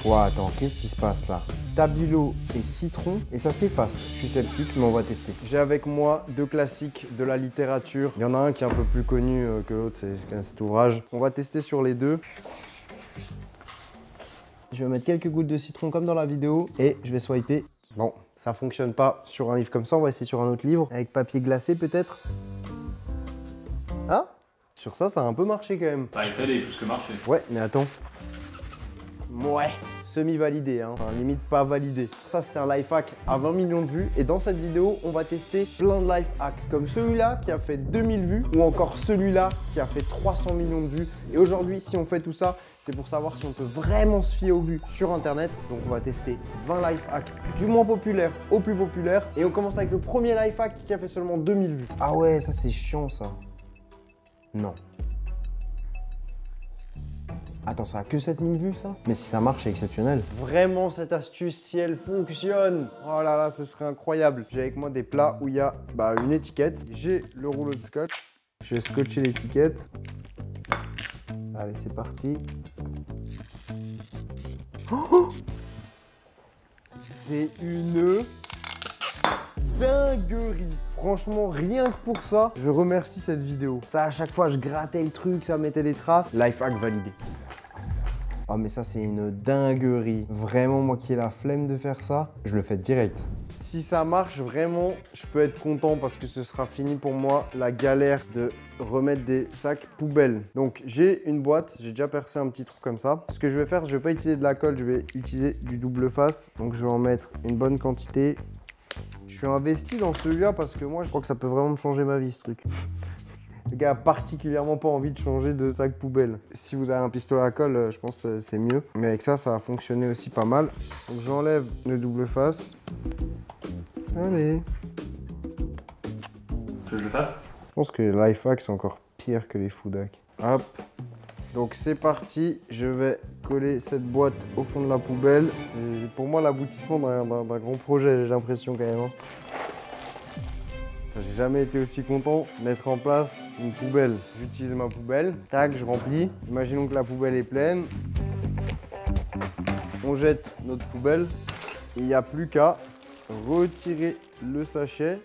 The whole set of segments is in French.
Ouah, attends, qu'est-ce qui se passe là? Stabilo et citron, et ça s'efface. Je suis sceptique, mais on va tester. J'ai avec moi deux classiques de la littérature. Il y en a un qui est un peu plus connu que l'autre, c'est cet ouvrage. On va tester sur les deux. Je vais mettre quelques gouttes de citron comme dans la vidéo, et je vais swiper. Bon, ça fonctionne pas sur un livre comme ça, on va essayer sur un autre livre, avec papier glacé peut-être. Ah, sur ça, ça a un peu marché quand même. Ça a été plus que marché. Ouais, mais attends. Ouais, semi-validé, hein. Enfin, limite pas validé. Ça, c'était un life hack à 20 millions de vues. Et dans cette vidéo, on va tester plein de life hacks. Comme celui-là qui a fait 2000 vues ou encore celui-là qui a fait 300 millions de vues. Et aujourd'hui, si on fait tout ça, c'est pour savoir si on peut vraiment se fier aux vues sur Internet. Donc, on va tester 20 life hacks du moins populaire au plus populaire. Et on commence avec le premier life hack qui a fait seulement 2000 vues. Ah ouais, ça, c'est chiant, ça. Non. Attends, ça a que 7000 vues, ça? Mais si ça marche, c'est exceptionnel. Vraiment, cette astuce, si elle fonctionne, oh là là, ce serait incroyable. J'ai avec moi des plats où il y a une étiquette. J'ai le rouleau de scotch. Je vais scotcher l'étiquette. Allez, c'est parti. Oh, c'est une dinguerie. Franchement, rien que pour ça, je remercie cette vidéo. Ça, à chaque fois, je grattais le truc, ça mettait des traces. Life hack validé. Oh, mais ça, c'est une dinguerie. Vraiment, moi qui ai la flemme de faire ça, je le fais direct. Si ça marche, vraiment, je peux être content parce que ce sera fini pour moi la galère de remettre des sacs poubelles. Donc, j'ai une boîte, j'ai déjà percé un petit trou comme ça. Ce que je vais faire, je vais pas utiliser de la colle, je vais utiliser du double face. Donc, je vais en mettre une bonne quantité. Je suis investi dans celui-là parce que moi, je crois que ça peut vraiment me changer ma vie, ce truc. Le gars a particulièrement pas envie de changer de sac poubelle. Si vous avez un pistolet à colle, je pense que c'est mieux. Mais avec ça, ça a fonctionné aussi pas mal. Donc j'enlève le double face. Allez. Tu veux que je le fasse? Je pense que les life hacks, c'est encore pire que les food hacks. Hop. Donc c'est parti. Je vais coller cette boîte au fond de la poubelle. C'est pour moi l'aboutissement d'un grand projet, j'ai l'impression quand même. J'ai jamais été aussi content de mettre en place une poubelle. J'utilise ma poubelle, tac, je remplis. Imaginons que la poubelle est pleine. On jette notre poubelle. Il n'y a plus qu'à retirer le sachet.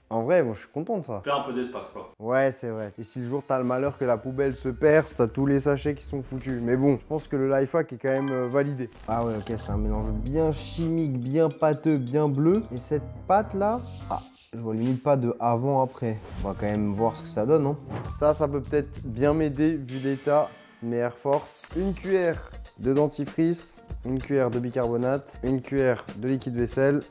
En vrai, moi je suis content de ça. Faire un peu d'espace quoi. Ouais, c'est vrai. Et si le jour t'as le malheur que la poubelle se perce, t'as tous les sachets qui sont foutus. Mais bon, je pense que le life hack est quand même validé. Ah ouais, ok, c'est un mélange bien chimique, bien pâteux, bien bleu. Et cette pâte là, je vois limite pas de avant-après. On va quand même voir ce que ça donne, hein. Ça peut peut-être bien m'aider vu l'état de mes Air Force. Une cuillère de dentifrice, une cuillère de bicarbonate, une cuillère de liquide vaisselle.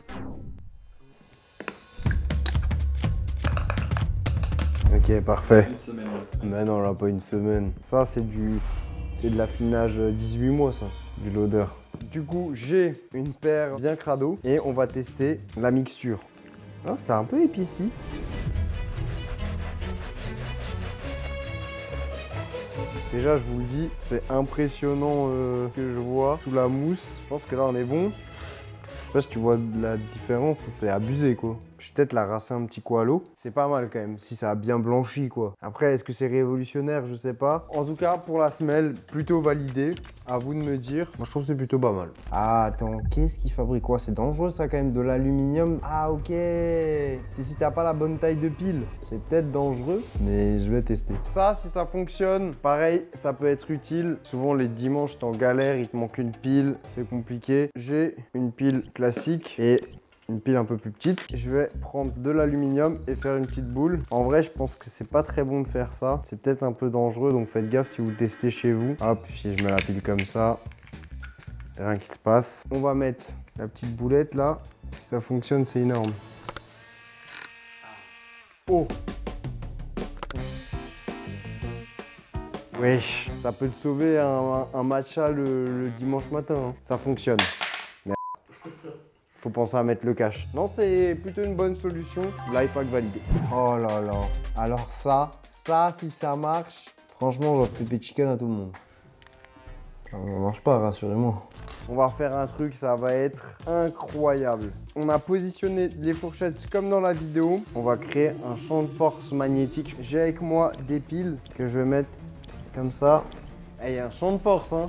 Ok, parfait. Une semaine. Mais non, là, pas une semaine. Ça, c'est de l'affinage 18 mois, ça, du loader. Du coup, j'ai une paire bien crado et on va tester la mixture. Oh, c'est un peu épicé. Déjà, je vous le dis, c'est impressionnant que je vois sous la mousse. Je pense que là, on est bon. Je sais pas si tu vois de la différence, c'est abusé, quoi. Je vais peut-être la rincer un petit coup à l'eau. C'est pas mal quand même, si ça a bien blanchi, quoi. Après, est-ce que c'est révolutionnaire? Je sais pas. En tout cas, pour la semelle, plutôt validé. À vous de me dire. Moi, je trouve que c'est plutôt pas mal. Ah, attends, qu'est-ce qu'il fabrique? Quoi, c'est dangereux, ça, quand même, de l'aluminium. Ah, ok. C'est si t'as pas la bonne taille de pile. C'est peut-être dangereux, mais je vais tester. Ça, si ça fonctionne, pareil, ça peut être utile. Souvent, les dimanches, t'es en galère, il te manque une pile, c'est compliqué. J'ai une pile classique et une pile un peu plus petite. Je vais prendre de l'aluminium et faire une petite boule. En vrai, je pense que c'est pas très bon de faire ça. C'est peut-être un peu dangereux, donc faites gaffe si vous le testez chez vous. Hop, si je mets la pile comme ça, rien qui se passe. On va mettre la petite boulette là. Si ça fonctionne, c'est énorme. Oh! Wesh, ça peut te sauver un matcha le dimanche matin, hein. Ça fonctionne. Faut penser à mettre le cash. Non, c'est plutôt une bonne solution. Life hack validé. Oh là là. Alors ça, si ça marche, franchement, j'offre pépé chicken à tout le monde. Ça ne marche pas, rassurez-moi. On va refaire un truc, ça va être incroyable. On a positionné les fourchettes comme dans la vidéo. On va créer un champ de force magnétique. J'ai avec moi des piles que je vais mettre comme ça. Et il y a un champ de force, hein.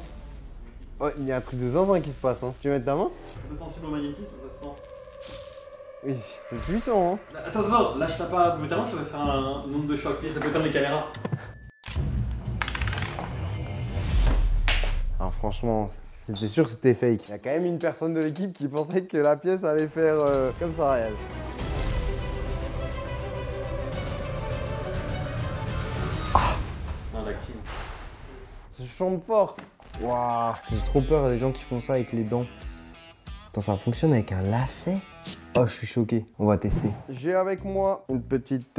Oh, il y a un truc de zinzin qui se passe, hein. Tu veux mettre ta main? Un peu sensible au magnétisme, ça se sent. Oui, c'est puissant, hein. Attends, lâche-la pas brutalement, ça va faire un nombre de chocs. Ça peut éteindre les caméras. Alors franchement, c'était sûr que c'était fake. Il y a quand même une personne de l'équipe qui pensait que la pièce allait faire comme ça réel. Non, l'active. Ce champ de force. Waouh. J'ai trop peur des gens qui font ça avec les dents. Attends, ça fonctionne avec un lacet? Oh, je suis choqué. On va tester. J'ai avec moi une petite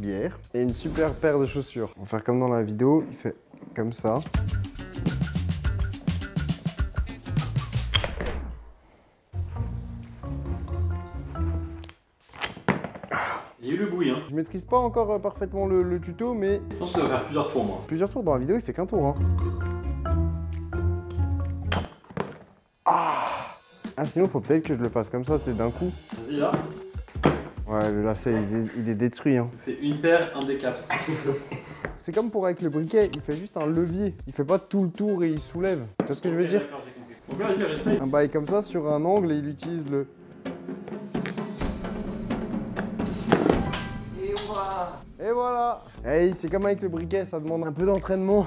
bière et une super paire de chaussures. On va faire comme dans la vidéo. Il fait comme ça. Il y a eu le bruit, hein. Je maîtrise pas encore parfaitement le tuto, mais... Je pense que ça va faire plusieurs tours, moi. Plusieurs tours dans la vidéo, il fait qu'un tour, hein. Ah, sinon, faut peut-être que je le fasse comme ça, tu sais, d'un coup. Vas-y, là. Ouais, le lacet, il est détruit, hein. C'est une paire, un décaps. C'est comme pour avec le briquet, il fait juste un levier. Il fait pas tout le tour et il soulève. Tu vois ce que je veux dire? D'accord, j'ai compris. Donc là, vas-y, essaye. Un bail comme ça sur un angle et il utilise le... Et voilà. Hey, c'est comme avec le briquet, ça demande un peu d'entraînement.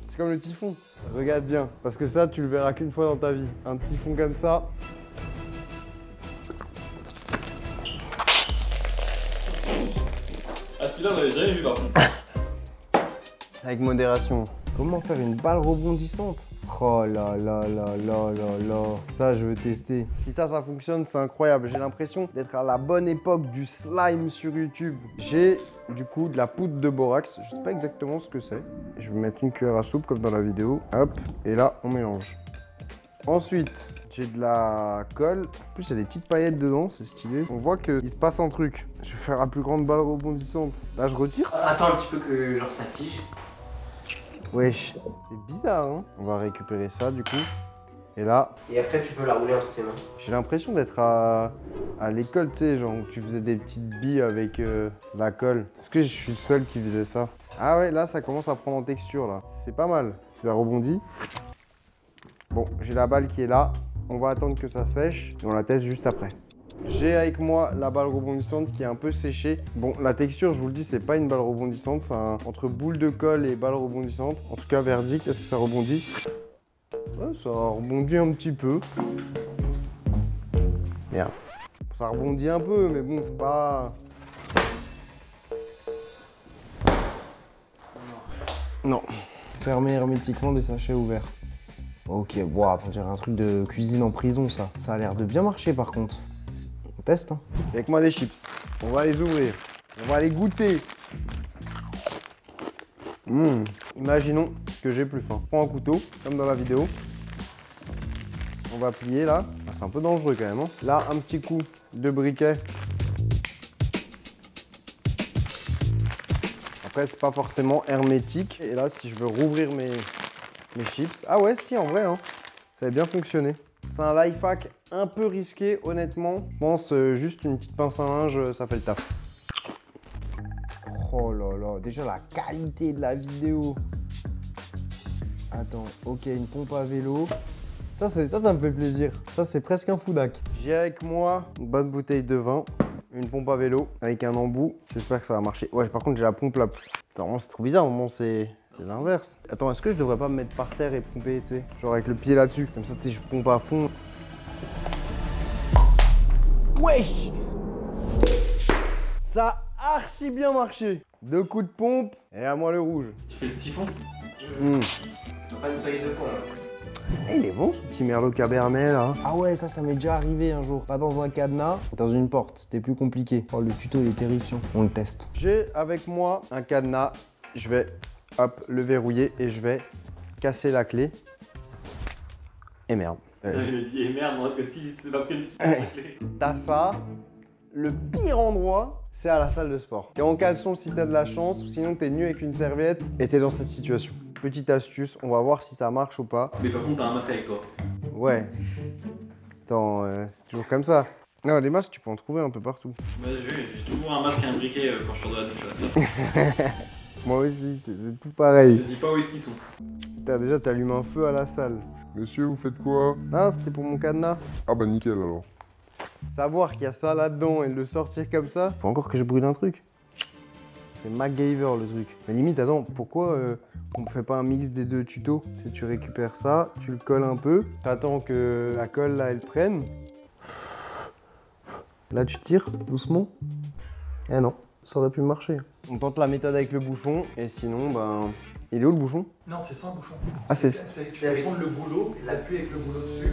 C'est comme le typhon. Regarde bien, parce que ça, tu le verras qu'une fois dans ta vie. Un typhon comme ça. Ah, celui-là, on l'avait jamais vu, par contre. Avec modération. Comment faire une balle rebondissante? Oh là là là là là là. Ça, je veux tester. Si ça fonctionne, c'est incroyable. J'ai l'impression d'être à la bonne époque du slime sur YouTube. J'ai du coup de la poudre de borax. Je sais pas exactement ce que c'est. Je vais mettre une cuillère à soupe comme dans la vidéo. Hop, et là, on mélange. Ensuite, j'ai de la colle. En plus, il y a des petites paillettes dedans, c'est stylé. On voit qu'il se passe un truc. Je vais faire la plus grande balle rebondissante. Là, je retire. Attends un petit peu que genre ça fige. Wesh, c'est bizarre, hein. On va récupérer ça, du coup. Et là, Et après tu peux la rouler entre tes mains. j'ai l'impression d'être à l'école, tu sais, genre où tu faisais des petites billes avec la colle. Est-ce que je suis le seul qui faisait ça? Ah ouais, là, ça commence à prendre en texture, là. C'est pas mal. Ça rebondit. Bon, j'ai la balle qui est là. On va attendre que ça sèche et on la teste juste après. J'ai avec moi la balle rebondissante qui est un peu séchée. Bon, la texture, je vous le dis, c'est pas une balle rebondissante. C'est entre boule de colle et balle rebondissante. En tout cas, verdict, est-ce que ça rebondit? Ouais, ça rebondit un petit peu. Merde. Ça rebondit un peu, mais bon, c'est pas... Non. Fermé hermétiquement des sachets ouverts. Ok, wow, on dirait un truc de cuisine en prison, ça. Ça a l'air de bien marcher, par contre. On teste, hein. Avec moi des chips. On va les ouvrir. On va les goûter. Imaginons que j'ai plus faim. Prends un couteau, comme dans la vidéo. On va plier là. Ah, c'est un peu dangereux quand même, hein. Là, un petit coup de briquet. Après, c'est pas forcément hermétique. Et là, si je veux rouvrir mes chips... Ah ouais, si, en vrai, hein. Ça a bien fonctionné. C'est un life hack un peu risqué, honnêtement. Je pense juste une petite pince à linge, ça fait le taf. Oh là là, déjà la qualité de la vidéo. Attends, ok, une pompe à vélo. Ça me fait plaisir. Ça, c'est presque un foudac. J'ai avec moi une bonne bouteille de vin, une pompe à vélo avec un embout. J'espère que ça va marcher. Ouais, par contre, j'ai la pompe là. Attends, c'est trop bizarre, au moment c'est l'inverse. Attends, est-ce que je devrais pas me mettre par terre et pomper, tu sais, genre avec le pied là-dessus? Comme ça, tu sais, je pompe à fond. Wesh! Ça a archi bien marché. 2 coups de pompe et à moi le rouge. Tu fais le typhon? On va pas nettoyer deux fois là. Eh, il est bon ce petit merlot cabernet là. Ah ouais, ça m'est déjà arrivé un jour. Pas dans un cadenas, dans une porte. C'était plus compliqué. Oh, le tuto il est terrifiant. On le teste. J'ai avec moi un cadenas. Je vais, hop, le verrouiller et je vais casser la clé. Et merde. Il a dit, et merde, moi, que si c'était pas pris la clé. T'as ça. Le pire endroit, c'est à la salle de sport. T'es en caleçon si t'as de la chance, ou sinon t'es nu avec une serviette et t'es dans cette situation. Petite astuce, on va voir si ça marche ou pas. Mais par contre, t'as un masque avec toi. Ouais. Attends, c'est toujours comme ça. Non, les masques, tu peux en trouver un peu partout. Bah, j'ai toujours un masque et un briquet quand je sors de la douche. Moi aussi, c'est tout pareil. Je te dis pas où est-ce qu'ils sont. Déjà, t'allumes un feu à la salle. Monsieur, vous faites quoi? Non, c'était pour mon cadenas. Ah bah nickel alors. Savoir qu'il y a ça là-dedans et le sortir comme ça. Faut encore que je brûle un truc. C'est MacGyver le truc. Mais limite, attends, pourquoi on ne fait pas un mix des deux tutos? C'est tu récupères ça, tu le colles un peu, t'attends que la colle là elle prenne. Là tu tires doucement. Eh non, ça aurait pu marcher. On tente la méthode avec le bouchon et sinon ben. Il est où le bouchon? Non, c'est sans bouchon. Ah c'est. Tu fais fondre le boulot, l'appuies avec le boulot dessus.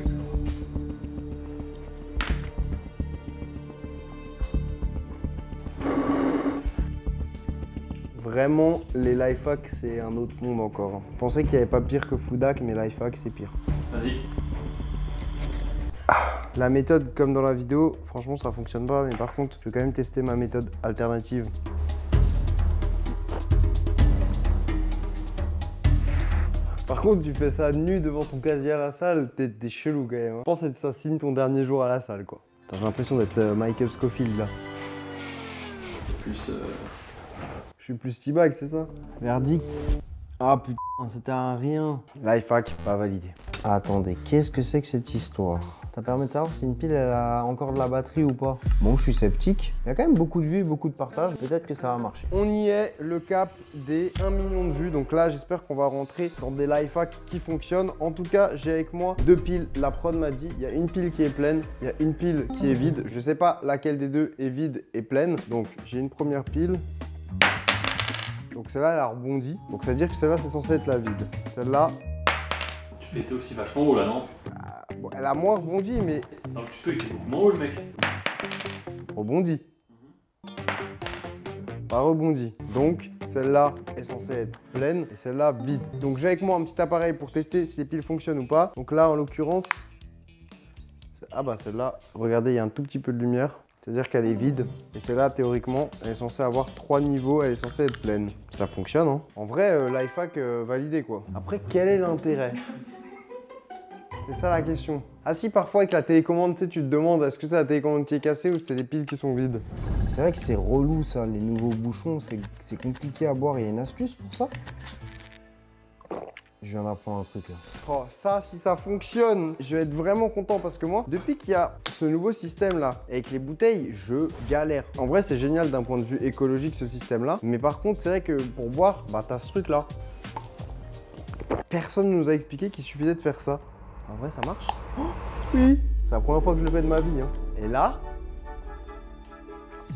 Vraiment, les life hacks, c'est un autre monde encore. Je pensais qu'il n'y avait pas pire que Foodac, mais life hack, c'est pire. Vas-y. La méthode, comme dans la vidéo, franchement, ça fonctionne pas. Mais par contre, je vais quand même tester ma méthode alternative. Par contre, tu fais ça nu devant ton casier à la salle, t'es chelou quand même. Je pense que ça signe ton dernier jour à la salle, quoi. J'ai l'impression d'être Michael Scofield, là. Plus... Je suis plus T-Bag, c'est ça? Verdict. Ah putain, c'était un rien. Life hack, pas validé. Attendez, qu'est-ce que c'est que cette histoire? Ça permet de savoir si une pile elle a encore de la batterie ou pas. Bon, je suis sceptique. Il y a quand même beaucoup de vues et beaucoup de partages. Peut-être que ça va marcher. On y est, le cap des 1 million de vues. Donc là, j'espère qu'on va rentrer dans des life hacks qui fonctionnent. En tout cas, j'ai avec moi 2 piles. La prod m'a dit, il y a une pile qui est pleine, il y a une pile qui est vide. Je sais pas laquelle des deux est vide et pleine. Donc j'ai une première pile. Donc celle-là, elle a rebondi. Donc ça veut dire que celle-là, c'est censé être la vide. Celle-là... Tu fais aussi vachement haut là, non? Bon, elle a moins rebondi, mais... Dans le tuto, il fait beaucoup moins haut le mec. Rebondi. Pas rebondi. Donc celle-là est censée être pleine et celle-là vide. Donc j'ai avec moi un petit appareil pour tester si les piles fonctionnent ou pas. Donc là, en l'occurrence... Ah bah celle-là, regardez, il y a un tout petit peu de lumière. C'est-à-dire qu'elle est vide. Et celle-là, théoriquement, elle est censée avoir 3 niveaux, elle est censée être pleine. Ça fonctionne, hein. En vrai, life hack validé, quoi. Après, quel est l'intérêt? C'est ça la question. Ah si, parfois avec la télécommande, tu sais, tu te demandes est-ce que c'est la télécommande qui est cassée ou c'est les piles qui sont vides? C'est vrai que c'est relou, ça, les nouveaux bouchons. C'est compliqué à boire. Il y a une astuce pour ça? Je viens d'apprendre un truc là. Oh, ça, si ça fonctionne, je vais être vraiment content parce que moi, depuis qu'il y a ce nouveau système là, avec les bouteilles, je galère. En vrai, c'est génial d'un point de vue écologique ce système là. Mais par contre, c'est vrai que pour boire, bah t'as ce truc là. Personne ne nous a expliqué qu'il suffisait de faire ça. En vrai, ça marche? Oh, oui! C'est la première fois que je le fais de ma vie. Hein. Et là,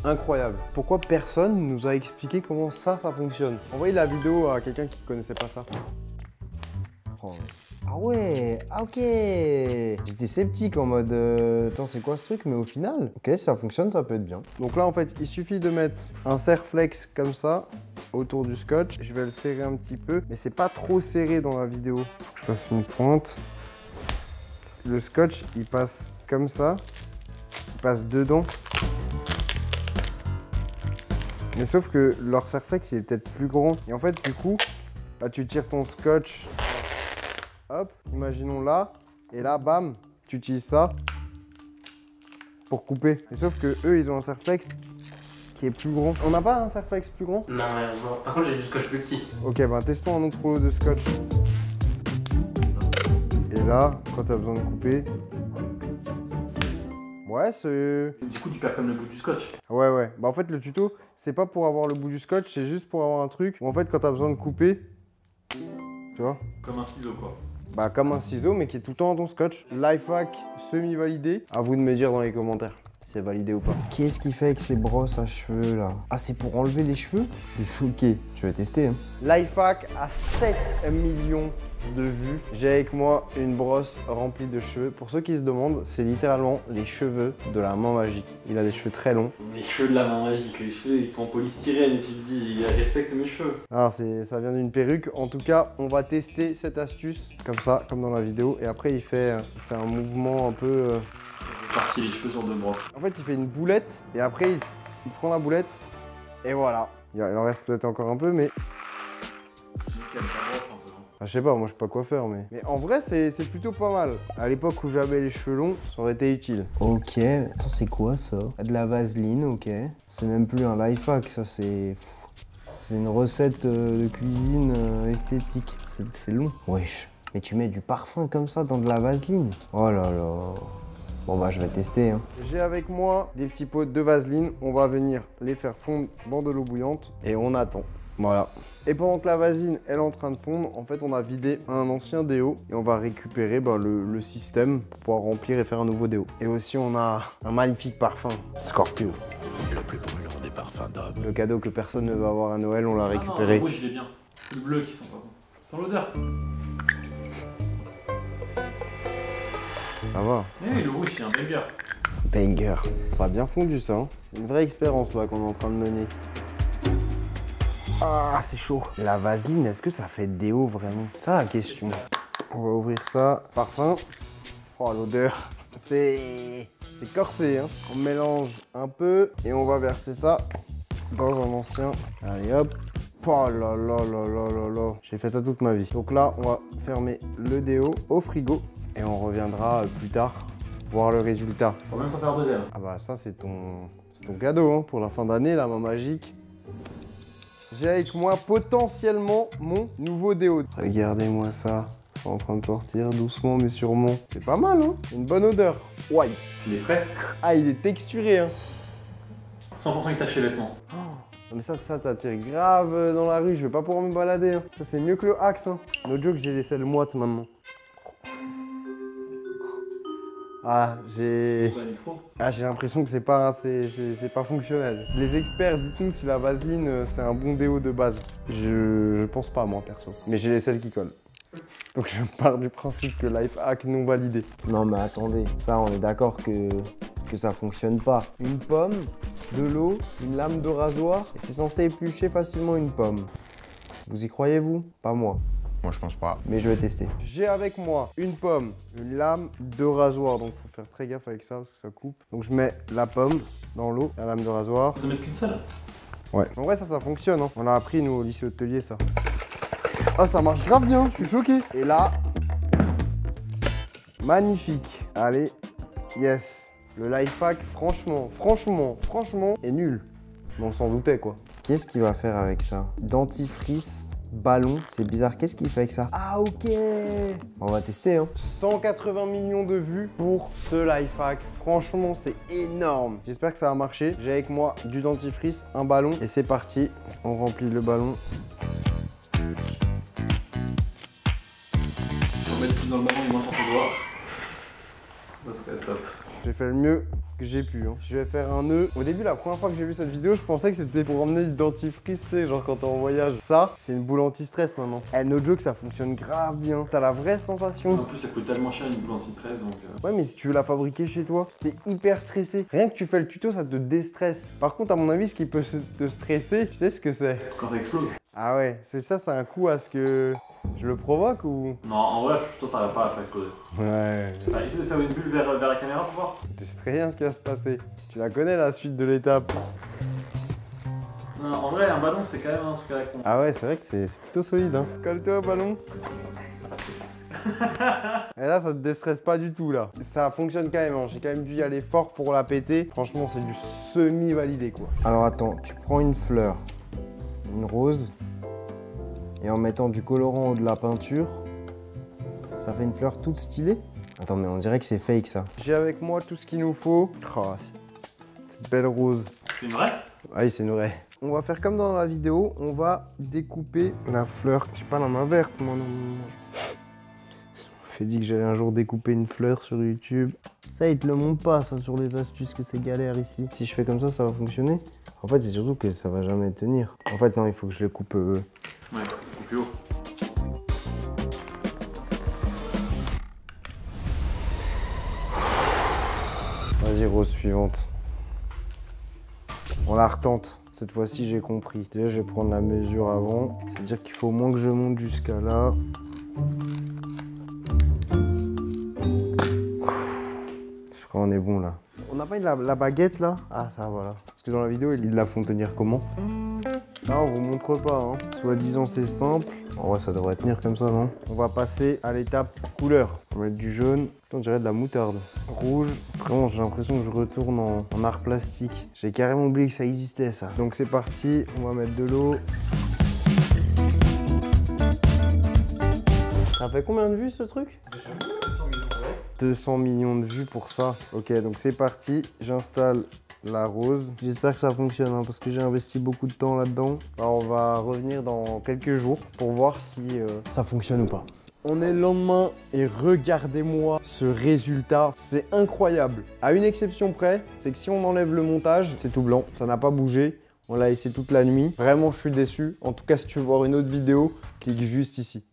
incroyable. Pourquoi personne ne nous a expliqué comment ça fonctionne? Envoyez la vidéo à quelqu'un qui connaissait pas ça. Oh. Ah ouais, ah ok. J'étais sceptique en mode, attends c'est quoi ce truc? Mais au final, ok, ça fonctionne, ça peut être bien. Donc là en fait, il suffit de mettre un serre-flex comme ça autour du scotch. Je vais le serrer un petit peu, mais c'est pas trop serré dans la vidéo. Faut que je fasse une pointe. Le scotch, il passe comme ça. Il passe dedans. Mais sauf que leur serre-flex, il est peut-être plus grand. Et en fait, du coup, là tu tires ton scotch. Hop, imaginons là, et là, bam, tu utilises ça pour couper. Et sauf que eux, ils ont un serre-flex qui est plus grand. On n'a pas un serre-flex plus grand? Non, non. Par contre, j'ai du scotch plus petit. Ok, bah testons un autre rouleau de scotch. Et là, quand tu as besoin de couper... Ouais, c'est... Du coup, tu perds comme le bout du scotch. Ouais, ouais. Bah en fait, le tuto, c'est pas pour avoir le bout du scotch, c'est juste pour avoir un truc où en fait, quand tu as besoin de couper... Tu vois? Comme un ciseau, quoi. Bah comme un ciseau mais qui est tout le temps dans ton scotch. Life hack semi-validé. À vous de me dire dans les commentaires si c'est validé ou pas. Qu'est-ce qu'il fait avec ces brosses à cheveux là? Ah c'est pour enlever les cheveux? Je suis choqué. Je vais tester. Hein. Life hack à 7 millions de vues. J'ai avec moi une brosse remplie de cheveux. Pour ceux qui se demandent, c'est littéralement les cheveux de la main magique. Il a des cheveux très longs. Les cheveux de la main magique, les cheveux ils sont en polystyrène et tu te dis, respecte mes cheveux. Alors ça vient d'une perruque. En tout cas, on va tester cette astuce comme ça, comme dans la vidéo. Et après, il fait un mouvement un peu... Parti les cheveux sur 2 brosses. En fait, il fait une boulette et après, il prend la boulette et voilà. Il en reste peut-être encore un peu, mais... Ah, je sais pas, moi je sais pas quoi faire, mais en vrai c'est plutôt pas mal. À l'époque où j'avais les cheveux longs, ça aurait été utile. Ok, attends c'est quoi ça? De la vaseline, ok. C'est même plus un life hack, ça c'est une recette de cuisine esthétique. c'est long. Wesh. Mais tu mets du parfum comme ça dans de la vaseline. Oh là là. Bon bah je vais tester. Hein. J'ai avec moi des petits pots de vaseline. On va venir les faire fondre dans de l'eau bouillante. Et on attend. Voilà. Et pendant que la vaseline elle est en train de fondre, en fait on a vidé un ancien déo. Et on va récupérer le système pour pouvoir remplir et faire un nouveau déo. Et aussi on a un magnifique parfum. Scorpio. Le plus brûlant des parfums d'homme. Le cadeau que personne ne va avoir à Noël, on l'a Ah non, récupéré. le rouge il est bien. Le bleu qui sent pas bon. Sans l'odeur. Ça va. Oui, le rouge c'est un banger. Banger. Ça a bien fondu ça. Hein. C'est une vraie expérience là qu'on est en train de mener. Ah, c'est chaud. La vaseline, est-ce que ça fait déo vraiment? C'est ça la question. On va ouvrir ça. Parfum. Oh, l'odeur. C'est corsé. Hein. On mélange un peu et on va verser ça dans un ancien. Allez hop. Oh là là là là là là. J'ai fait ça toute ma vie. Donc là, on va fermer le déo au frigo et on reviendra plus tard voir le résultat. Faut même s'en faire deuxième. Ah bah ça c'est ton cadeau hein, pour la fin d'année, la main magique. J'ai avec moi potentiellement mon nouveau déo. Regardez-moi ça, c'est en train de sortir doucement mais sûrement. C'est pas mal hein, une bonne odeur. Ouais. Il est frais. Ah il est texturé hein. 100% il tâche les vêtements. Non mais ça t'attire grave dans la rue, je vais pas pouvoir me balader. Hein. Ça c'est mieux que le Axe. Hein. No joke, j'ai les selles moites maintenant. Ah, j'ai l'impression que c'est pas fonctionnel. Les experts, dites-nous si la vaseline c'est un bon déo de base. Je pense pas moi perso. Mais j'ai les selles qui collent. Donc je pars du principe que life hack non validé. Non mais attendez, ça on est d'accord que ça fonctionne pas. Une pomme, de l'eau, une lame de rasoir, et c'est censé éplucher facilement une pomme. Vous y croyez vous? Pas moi. Moi je pense pas. Mais je vais tester. J'ai avec moi une pomme, une lame de rasoir. Donc faut faire très gaffe avec ça parce que ça coupe. Donc je mets la pomme dans l'eau, la lame de rasoir. Vous en mettez qu'une seule? Ouais. En vrai ça fonctionne. Hein. On l'a appris nous au lycée hôtelier ça. Ah ça marche grave bien, je suis choqué. Et là, magnifique. Allez, yes. Le life hack franchement est nul. Mais on s'en doutait quoi. Qu'est-ce qu'il va faire avec ça? Dentifrice. Ballon, c'est bizarre. Qu'est-ce qu'il fait avec ça? Ah ok. On va tester hein. 180 millions de vues pour ce life hack. Franchement, c'est énorme. J'espère que ça va marcher. J'ai avec moi du dentifrice, un ballon et c'est parti. On remplit le ballon. Faut mettre tout dans le ballon et moins sur tes doigts. Ça serait top. J'ai fait le mieux que j'ai pu. Hein. Je vais faire un nœud. Au début, la première fois que j'ai vu cette vidéo, je pensais que c'était pour emmener du dentifrice, tu sais, genre quand t'es en voyage. Ça, c'est une boule anti-stress maintenant. Eh, no joke, ça fonctionne grave bien. T'as la vraie sensation. En plus, ça coûte tellement cher une boule anti-stress donc. Ouais, mais si tu veux la fabriquer chez toi, t'es hyper stressé. Rien que tu fais le tuto, ça te déstresse. Par contre, à mon avis, ce qui peut te stresser, tu sais ce que c'est? Quand ça explose. Ah ouais, c'est ça, c'est un coup à ce que je le provoque ou? Non, en vrai, toi, t'arrives pas à la faire exploser. Ouais. Bah, essaie de faire une bulle vers la caméra pour voir. Je sais très bien ce qui va se passer. Tu la connais la suite de l'étape? Non, en vrai, un ballon, c'est quand même un truc à la con. Ah ouais, c'est vrai que c'est plutôt solide. Hein. Colle-toi au ballon. Et là, ça te déstresse pas du tout là. Ça fonctionne quand même. Hein. J'ai quand même dû y aller fort pour la péter. Franchement, c'est du semi-validé quoi. Alors attends, tu prends une fleur, une rose, et en mettant du colorant ou de la peinture, ça fait une fleur toute stylée. Attends, mais on dirait que c'est fake ça. J'ai avec moi tout ce qu'il nous faut. Oh, cette belle rose. C'est une vraie? Ah oui, c'est une vraie. On va faire comme dans la vidéo, on va découper la fleur. J'ai pas la main verte, moi non. Je me dit que j'allais un jour découper une fleur sur YouTube. Ça, ils te le montrent pas, ça, sur les astuces, que c'est galère ici. Si je fais comme ça va fonctionner? En fait, c'est surtout que ça va jamais tenir. En fait, non, il faut que je le coupe. Ouais, plus haut. Vas-y, rose suivante. On la retente. Cette fois-ci, j'ai compris. Déjà, je vais prendre la mesure avant. C'est-à-dire qu'il faut au moins que je monte jusqu'à là. Je crois qu'on est bon là. On n'a pas la baguette là? Ah, ça, voilà. Parce que dans la vidéo, ils la font tenir comment? Ça, on vous montre pas. Hein. Soi-disant, c'est simple. En vrai, ça devrait tenir comme ça, non? On va passer à l'étape couleur. On va mettre du jaune. On dirait de la moutarde. Rouge. Vraiment, j'ai l'impression que je retourne en art plastique. J'ai carrément oublié que ça existait, ça. Donc, c'est parti. On va mettre de l'eau. Ça fait combien de vues ce truc? 200 millions, ouais. 200 millions de vues pour ça. Ok, donc c'est parti. J'installe la rose. J'espère que ça fonctionne hein, parce que j'ai investi beaucoup de temps là-dedans. Alors, on va revenir dans quelques jours pour voir si ça fonctionne ou pas. On est le lendemain et regardez-moi ce résultat, c'est incroyable. À une exception près, c'est que si on enlève le montage, c'est tout blanc, ça n'a pas bougé. On l'a laissé toute la nuit. Vraiment, je suis déçu. En tout cas, si tu veux voir une autre vidéo, clique juste ici.